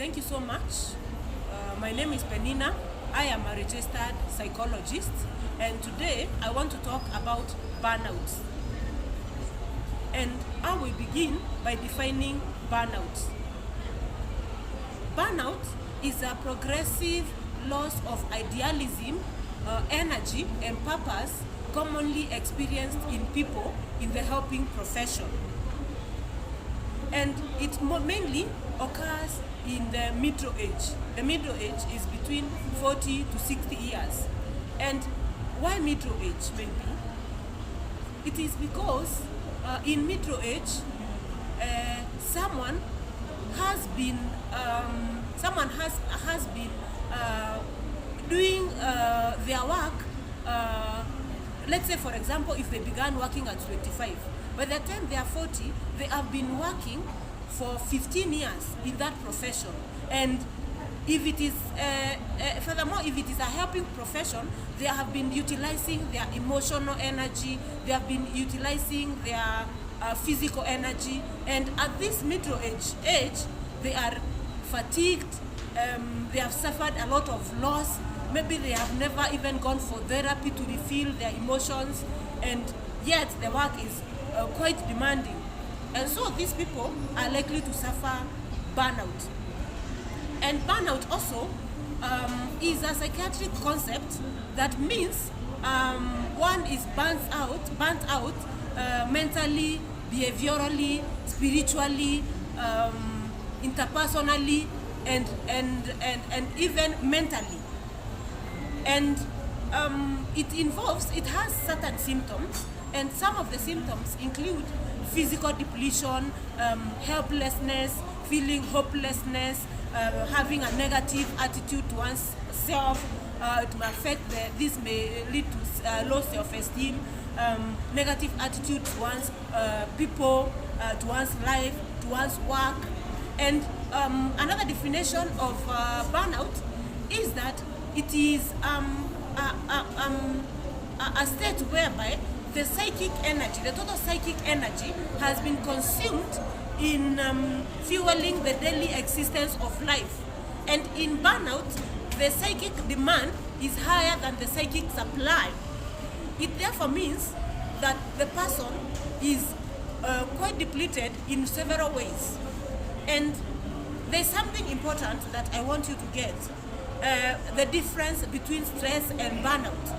Thank you so much. My name is Penina. I am a registered psychologist, and today I want to talk about burnout. And I will begin by defining burnout. Burnout is a progressive loss of idealism, energy, and purpose commonly experienced in people in the helping profession. And it mainly occurs in the middle age. The middle age is between 40 to 60 years. And why middle age maybe? It is because in middle age, someone has been doing their work. Let's say, for example, if they began working at 25, by the time they are 40, they have been working for 15 years in that profession. And if it is, furthermore, if it is a helping profession, they have been utilizing their emotional energy, they have been utilizing their physical energy, and at this middle age, they are fatigued, they have suffered a lot of loss, maybe they have never even gone for therapy to refill their emotions, and yet the work is quite demanding. And so these people are likely to suffer burnout. And burnout also is a psychiatric concept that means one is burnt out mentally, behaviorally, spiritually, interpersonally, and even mentally. And it has certain symptoms, and some of the symptoms include physical depletion, helplessness, feeling hopelessness, having a negative attitude towards self. It may affect this may lead to low self-esteem, negative attitude towards people, towards life, towards work. And another definition of burnout is that it is a state whereby the psychic energy, the total psychic energy, has been consumed in fueling the daily existence of life. And in burnout, the psychic demand is higher than the psychic supply. It therefore means that the person is quite depleted in several ways. And there's something important that I want you to get, the difference between stress and burnout.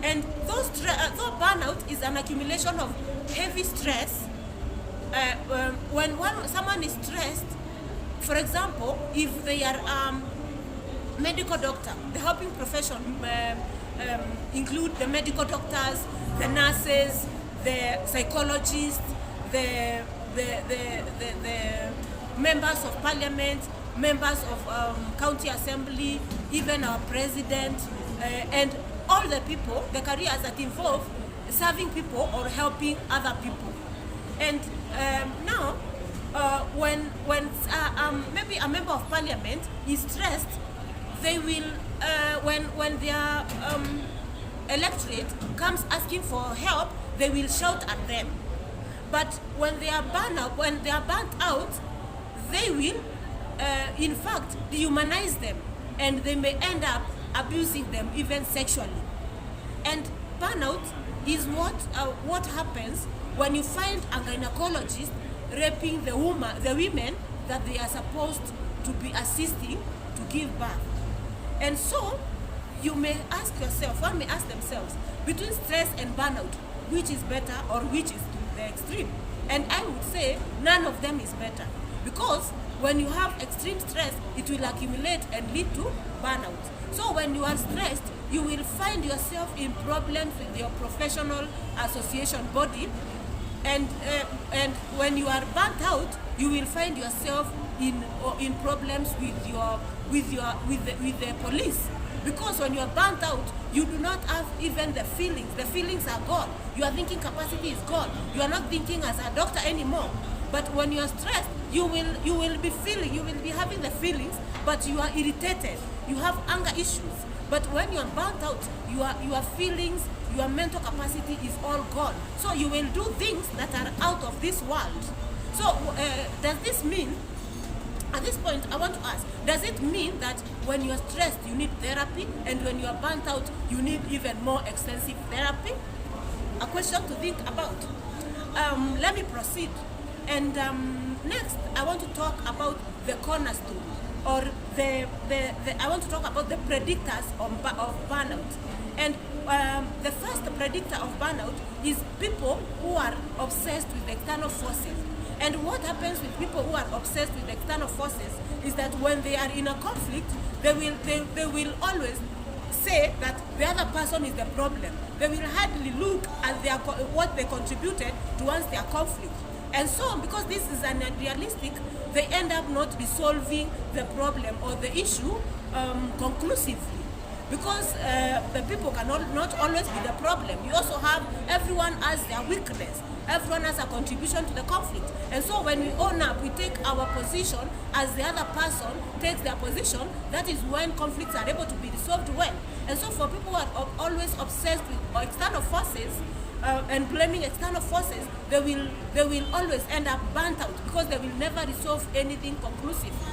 And though burnout is an accumulation of heavy stress, when someone is stressed, for example, if they are medical doctor, the helping profession include the medical doctors, the nurses, the psychologists, the members of parliament, members of county assembly, even our president, and all the people, the careers that involve serving people or helping other people. And now, when maybe a member of parliament is stressed, they will, when their electorate comes asking for help, they will shout at them. But when they are burnt out, they will, in fact, dehumanize them, and they may end up abusing them even sexually. And burnout is what happens when you find a gynecologist raping the women that they are supposed to be assisting to give birth. And so you may ask yourself, one may ask themselves, between stress and burnout, which is better or which is to the extreme? And I would say none of them is better, because when you have extreme stress, it will accumulate and lead to burnout. So when you are stressed, you will find yourself in problems with your professional association body, and when you are burnt out, you will find yourself in problems with the police. Because when you are burnt out, you do not have even the feelings. The feelings are gone. Your thinking capacity is gone. You are not thinking as a doctor anymore. But when you are stressed, you will be having the feelings, but you are irritated. You have anger issues. But when you are burnt out, your feelings, your mental capacity is all gone. So you will do things that are out of this world. So does this mean, at this point, I want to ask, Does it mean that when you're stressed, you need therapy, and when you're burnt out, you need even more extensive therapy? A question to think about. Let me proceed. And next, I want to talk about the cornerstone, or I want to talk about the predictors of burnout. And the first predictor of burnout is people who are obsessed with external forces. And what happens with people who are obsessed with external forces is that when they are in a conflict, they will always say that the other person is the problem. They will hardly look at what they contributed towards their conflict. And so, because this is unrealistic, they end up not resolving the problem or the issue conclusively. Because the people cannot not always be the problem. You also have everyone has their weakness. Everyone has a contribution to the conflict. And so when we own up, we take our position as the other person takes their position, that is when conflicts are able to be resolved well. And so for people who are always obsessed with external forces and blaming external forces, they will always end up burnt out because they will never resolve anything conclusively.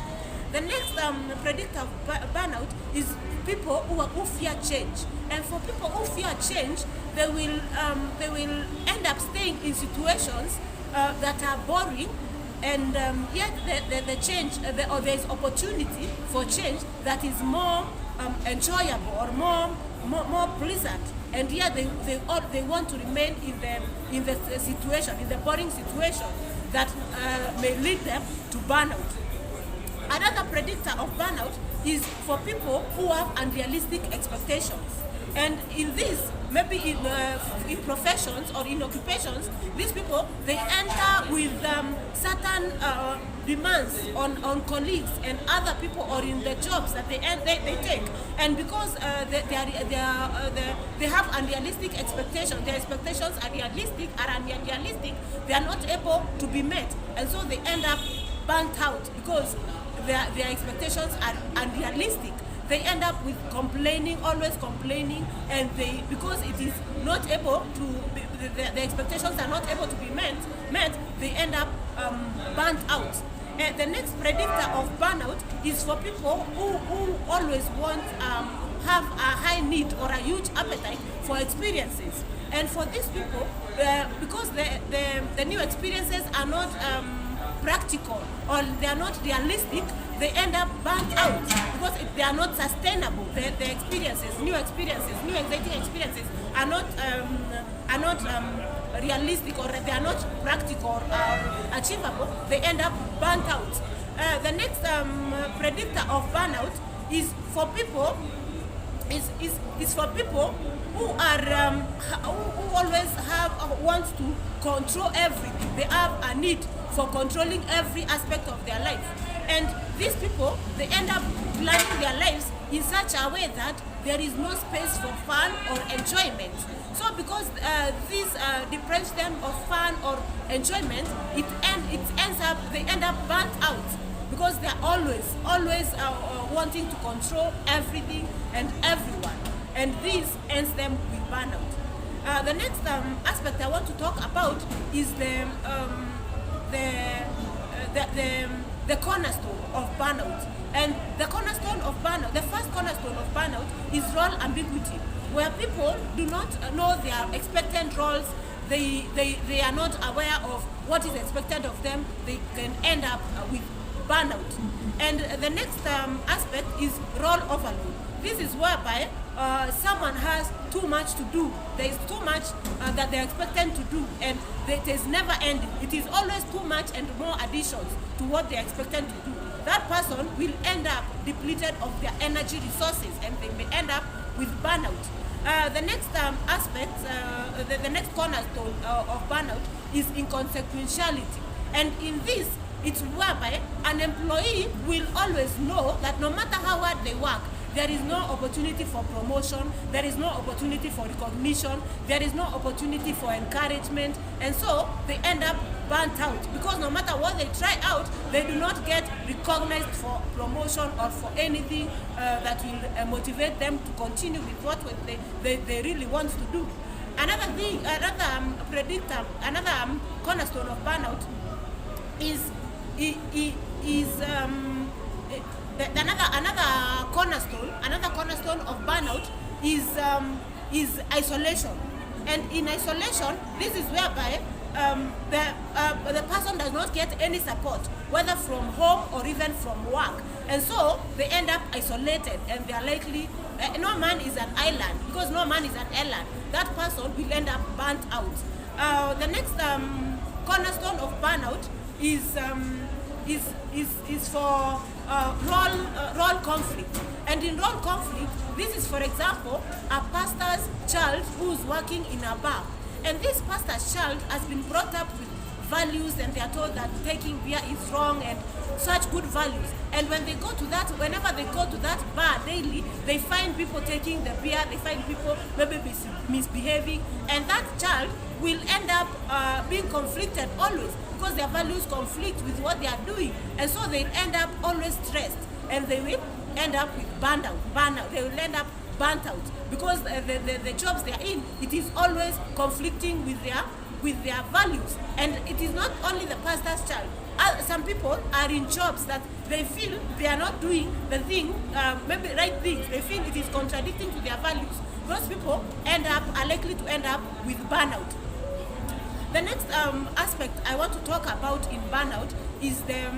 The next predictor of burnout is people who fear change. And for people who fear change, they will end up staying in situations that are boring, and yet the change, or there is opportunity for change that is more enjoyable or more pleasant, and yet they want to remain in the situation, in the boring situation that may lead them to burnout. Another predictor of burnout is for people who have unrealistic expectations. And in this, maybe in professions or in occupations, these people, they enter with certain demands on colleagues and other people, or in the jobs that they take. And because they have unrealistic expectations, their expectations are unrealistic, they are not able to be met. And so they end up burnt out because their expectations are unrealistic. They end up with always complaining, and because it is not able to, the expectations are not able to be met, they end up burnt out. And the next predictor of burnout is for people who always have a high need or a huge appetite for experiences. And for these people, because the new experiences are not practical or they are not realistic, they end up burnt out because they are not sustainable. The new exciting experiences are not realistic, or they are not practical or achievable. They end up burnt out. The next predictor of burnout is for people who are who always want to control everything. They have a need for controlling every aspect of their life. And these people, they end up planning their lives in such a way that there is no space for fun or enjoyment. So because this deprives them of fun or enjoyment, they end up burnt out because they are always wanting to control everything and everyone. And this ends them with burnout. The next aspect I want to talk about is the cornerstone of burnout. And the cornerstone of burnout, the first cornerstone of burnout is role ambiguity, where people do not know their expected roles. They are not aware of what is expected of them. They can end up with burnout. And the next aspect is role overload. This is whereby someone has too much to do. There is too much that they're expected to do, and it is never ending. It is always too much and more additions to what they're expected to do. That person will end up depleted of their energy resources, and they may end up with burnout. The next aspect, the next cornerstone of burnout is inconsequentiality. And in this, it's whereby an employee will always know that no matter how hard they work, there is no opportunity for promotion, there is no opportunity for recognition, there is no opportunity for encouragement, and so they end up burnt out because no matter what they try out, they do not get recognized for promotion or for anything that will motivate them to continue with what they really want to do. Another thing, another predictor, another cornerstone of burnout is another cornerstone of burnout is isolation. And in isolation, this is whereby the person does not get any support, whether from home or even from work, and so they end up isolated, and they are likely no man is an island. Because no man is an island, that person will end up burnt out. The next cornerstone of burnout is for role conflict. And in role conflict, this is, for example, a pastor's child who's working in a bar, and this pastor's child has been brought up with values, and they are told that taking beer is wrong and such good values. And when they go to that, whenever they go to that bar daily, they find people taking the beer, they find people maybe misbehaving, and that child will end up being conflicted always, because their values conflict with what they are doing, and so they end up always stressed, and they will end up with burnout. They will end up burnt out, because the jobs they are in, it is always conflicting with their values. And it is not only the pastor's child. Some people are in jobs that they feel they are not doing the thing, maybe right things. They feel it is contradicting to their values. Those people are likely to end up with burnout. The next aspect I want to talk about in burnout is the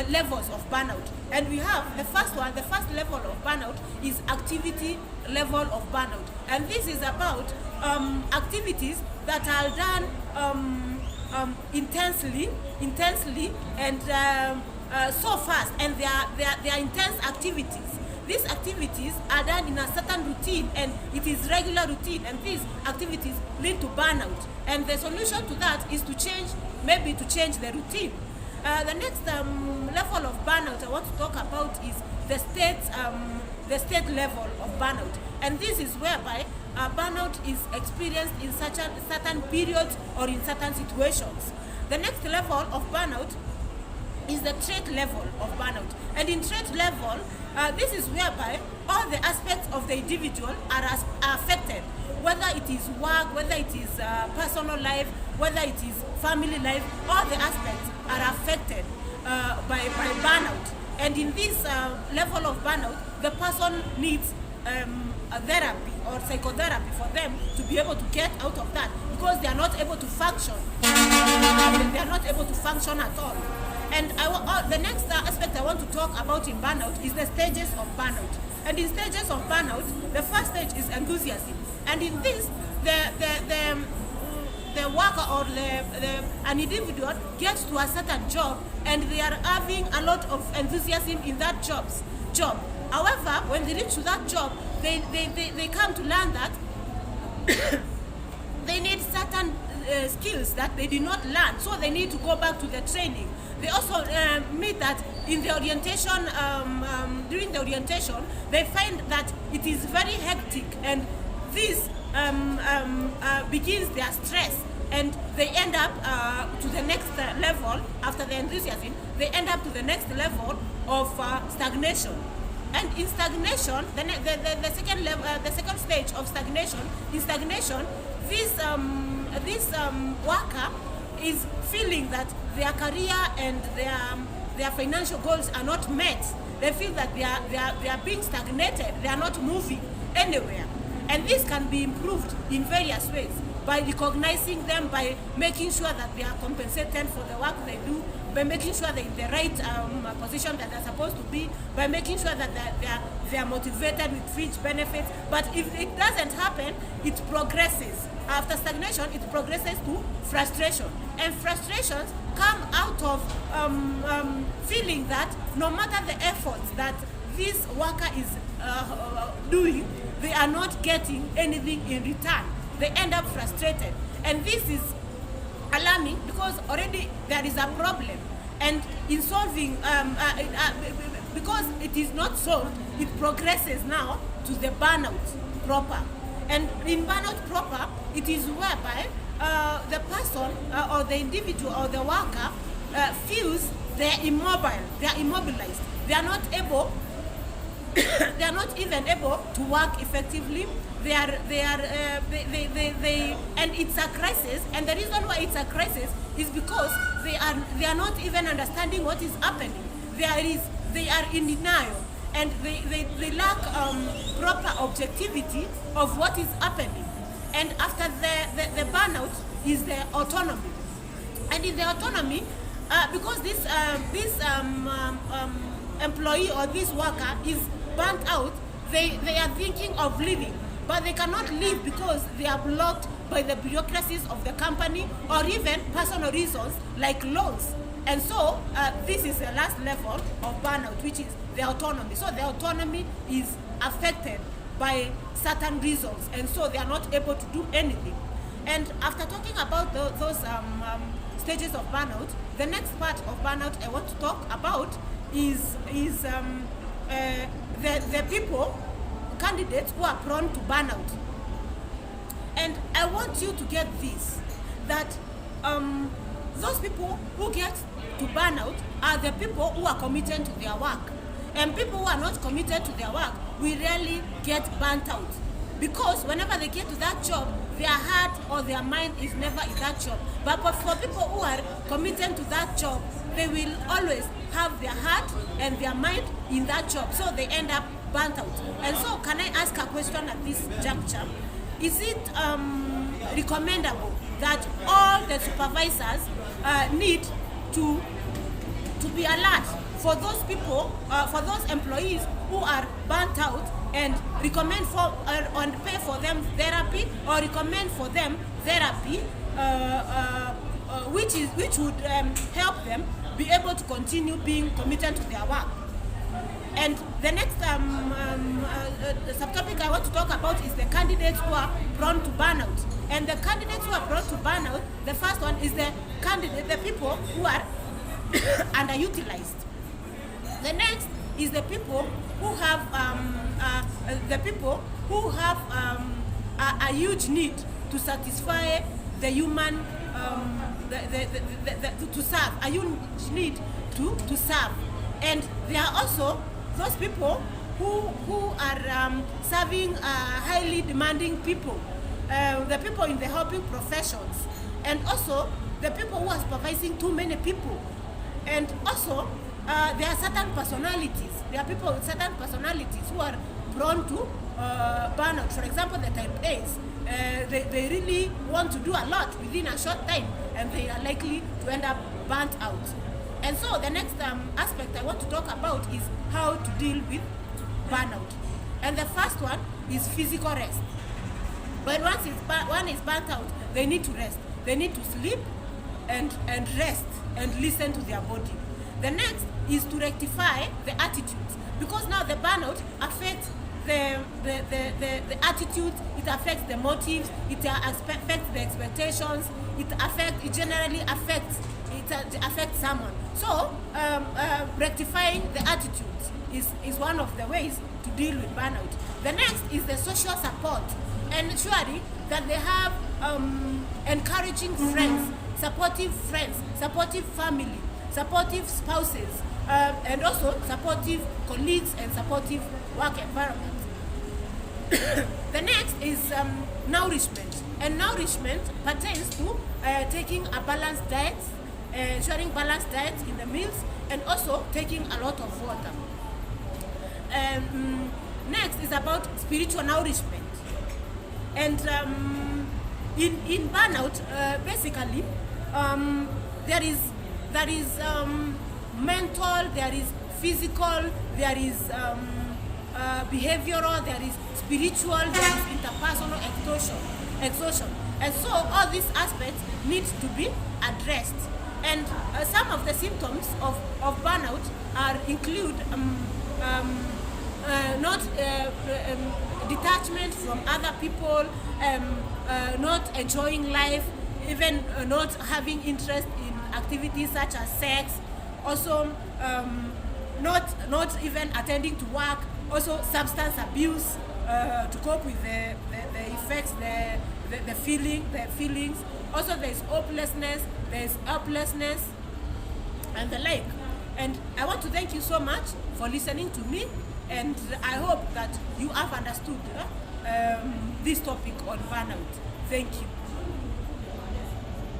levels of burnout. And we have the first level of burnout is activity level of burnout. And this is about activities that are done intensely and so fast, and they are intense activities. These activities are done in a certain routine, and it is regular routine, and these activities lead to burnout. And the solution to that is to change the routine. The next level of burnout I want to talk about is the state level of burnout. And this is whereby burnout is experienced in certain periods or in certain situations. The next level of burnout is the trait level of burnout. And in trait level, this is whereby all the aspects of the individual are affected, whether it is work, whether it is personal life, whether it is family life. All the aspects are affected by burnout. And in this level of burnout, the person needs a therapy or psychotherapy for them to be able to get out of that, because they are not able to function. They are not able to function at all. And the next aspect I want to talk about in burnout is the stages of burnout. And in stages of burnout, the first stage is enthusiasm. And in this, the worker or an individual gets to a certain job, and they are having a lot of enthusiasm in that job. However, when they reach to that job, they come to learn that they need certain skills that they did not learn, so they need to go back to the training. They also meet that in the orientation, during the orientation, they find that it is very hectic, and this begins their stress, and they end up to the next level. After the enthusiasm, they end up to the next level of stagnation. And in stagnation, the second level, the second stage of stagnation, this worker is feeling that their career and their financial goals are not met. They feel that they are being stagnated. They are not moving anywhere. And this can be improved in various ways, by recognizing them, by making sure that they are compensated for the work they do, by making sure they're in the right position that they're supposed to be, by making sure that they are motivated with fringe benefits. But if it doesn't happen, it progresses. After stagnation, it progresses to frustration. And frustrations come out of feeling that no matter the efforts that this worker is doing, they are not getting anything in return. They end up frustrated. And this is alarming, because already there is a problem. And in solving, because it is not solved, it progresses now to the burnout proper. And in burnout proper, it is whereby the person or the individual or the worker feels they are immobile, they are immobilized, they are not able they are not even able to work effectively. And it's a crisis. And the reason why it's a crisis is because they are not even understanding what is happening. There is they are in denial, and they lack proper objectivity of what is happening. And after the burnout is the autonomy. And in the autonomy, because this employee or this worker is burnt out, they are thinking of leaving, but they cannot leave because they are blocked by the bureaucracies of the company or even personal reasons like loans. And so this is the last level of burnout, which is the autonomy. So the autonomy is affected by certain reasons, and so they are not able to do anything. And after talking about those stages of burnout, the next part of burnout I want to talk about is the people, candidates who are prone to burnout. And I want you to get this, that those people who get to burnout are the people who are committed to their work. And people who are not committed to their work will rarely get burnt out, because whenever they get to that job, their heart or their mind is never in that job. But for people who are committed to that job, they will always have their heart and their mind in that job, so they end up burnt out. And so can I ask a question at this juncture? Is it recommendable that all the supervisors need to be alert for those people, for those employees who are burnt out, and recommend for and pay for them therapy, or recommend for them therapy which would help them be able to continue being committed to their work? And the next subtopic I want to talk about is the candidates who are prone to burnout. And the candidates who are prone to burnout, the first one is the people who are underutilized. The next is the people who have a huge need to satisfy the human to serve, a huge need to serve. And there are also those people who are serving highly demanding people, the people in the helping professions, and also the people who are supervising too many people. And also there are certain personalities. There are people with certain personalities who are prone to burnout. For example, the type A's. They really want to do a lot within a short time, and they are likely to end up burnt out. And so the next aspect I want to talk about is how to deal with burnout. And the first one is physical rest. But once one is burnt out, they need to rest. They need to sleep and rest and listen to their body. The next is to rectify the attitudes, because now the burnout affects the attitudes, it affects the motives, it affects the expectations, it generally affects someone. So rectifying the attitudes is one of the ways to deal with burnout. The next is the social support, and ensuring that they have encouraging friends, supportive family, supportive spouses, and also supportive colleagues and supportive work environment. The next is nourishment, and nourishment pertains to taking a balanced diet, ensuring balanced diet in the meals, and also taking a lot of water. Next is about spiritual nourishment. And in burnout, basically, there is mental, there is physical, there is behavioral, there is spiritual, there is interpersonal exhaustion. And so all these aspects need to be addressed. And some of the symptoms of burnout include detachment from other people, not enjoying life, even not having interest in activities such as sex, also not even attending to work, also substance abuse to cope with the effects, the feelings. Also there is hopelessness, there is helplessness, and the like. And I want to thank you so much for listening to me, and I hope that you have understood this topic on burnout. Thank you.